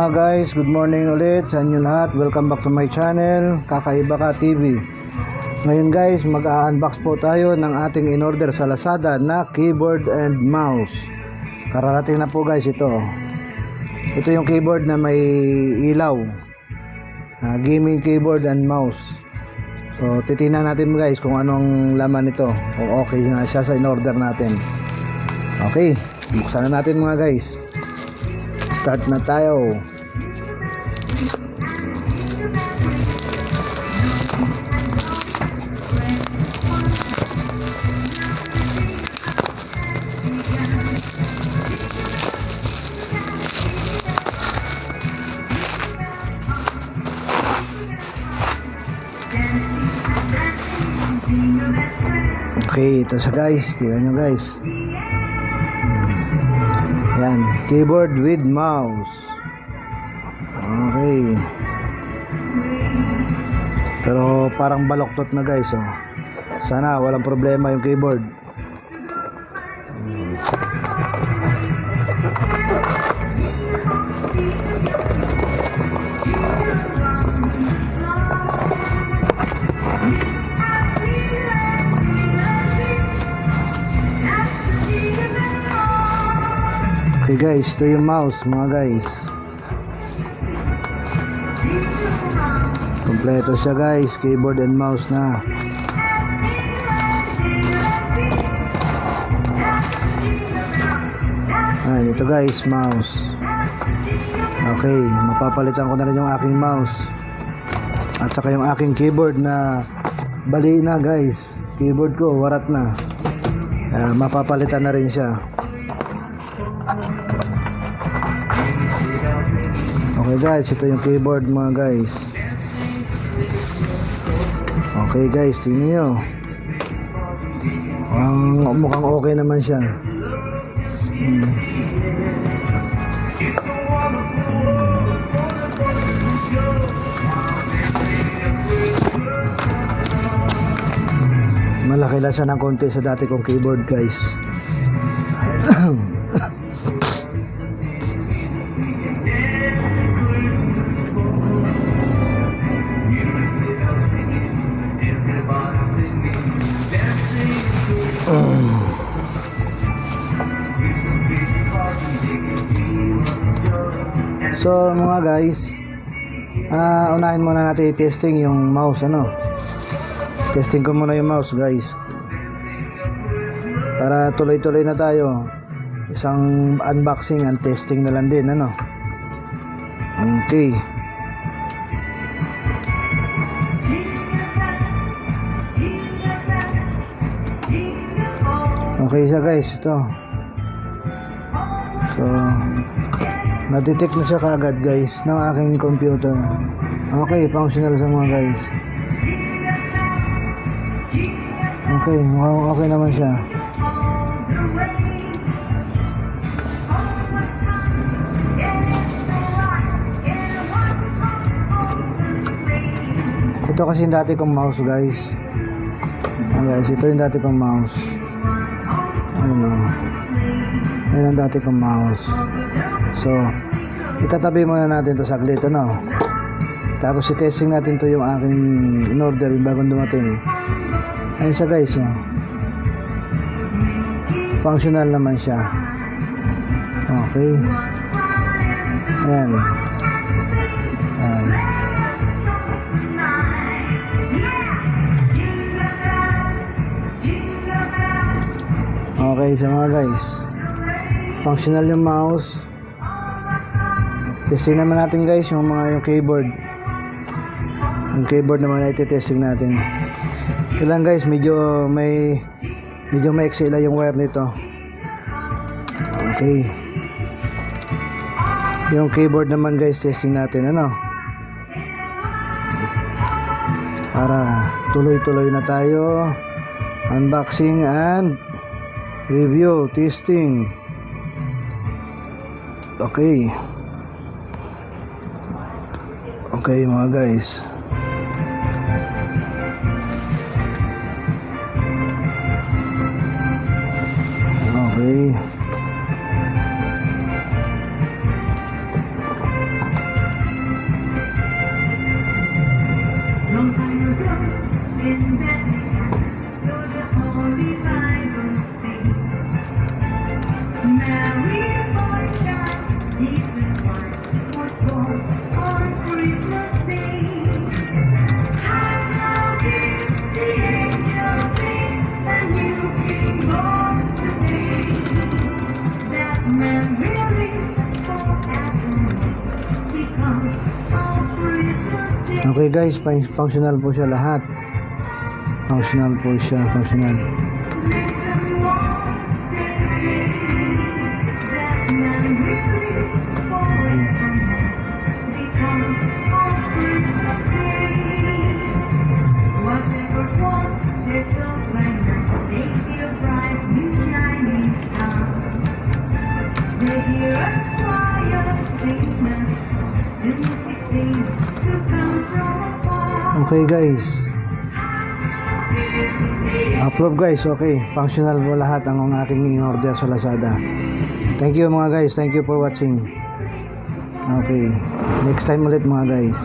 mga guys, good morning ulit sa inyo lahat. Welcome back to my channel, Kakaiba Ka TV. Ngayon guys, mag-unbox po tayo ng ating in-order sa Lazada na keyboard and mouse. Kararating na po guys ito. Ito yung keyboard na may ilaw, gaming keyboard and mouse. So titingnan natin guys kung anong laman nito, kung okay na siya sa in-order natin. Okay, buksan na natin mga guys. Start na tayo. Okay, ito siya guys. Tingnan nyo guys. Yan, keyboard with mouse. Okay. Pero parang baloktot na guys, oh. Sana walang problema yung keyboard. Okay guys, ito yung mouse mga guys. Kompleto siya guys, keyboard and mouse na. Ayan, ito guys, mouse. Okay, mapapalitan ko na rin yung aking mouse. At saka yung aking keyboard na bali na guys. Keyboard ko, warat na. Mapapalitan na rin siya. Okay guys, ito yung keyboard mga guys. Okay guys, tingnan nyo. Mukhang okay naman siya. Malaki lang siya ng konti sa dati kong keyboard guys. So mga guys, unahin muna natin i-testing yung mouse, testing ko muna yung mouse guys, para tuloy-tuloy na tayo. Isang unboxing and testing na lang din, okay. Okay siya guys, ito. So na-detect na siya kaagad guys ng aking computer. Okay, functional sa mga guys. Okay, mukhang okay naman siya. Ito kasi yung dati kong mouse guys. Guys, ito yung dati kong mouse. Ayan ang dati kong mouse. So, itatabi muna natin to saglit, tapos i-testing natin to yung aking in-order yung bagong dumating. Ayun siya guys, functional naman siya. Okay. Ayan. Ayan. Okay sa mga guys, functional yung mouse. Testing naman natin guys yung keyboard. Yung keyboard naman ay testing natin. Kailan guys, medyo maiksi lang yung wire nito. Okay. Yung keyboard naman guys, testing natin, para tuloy-tuloy na tayo. Unboxing and review, testing. Okay. Okay mga guys. Okay. Okay guys, functional po siya lahat. Functional po siya, functional. Okay guys, approve guys. Okay, functional po lahat ang aking in-order sa Lazada. Thank you mga guys, thank you for watching. Okay, next time ulit mga guys.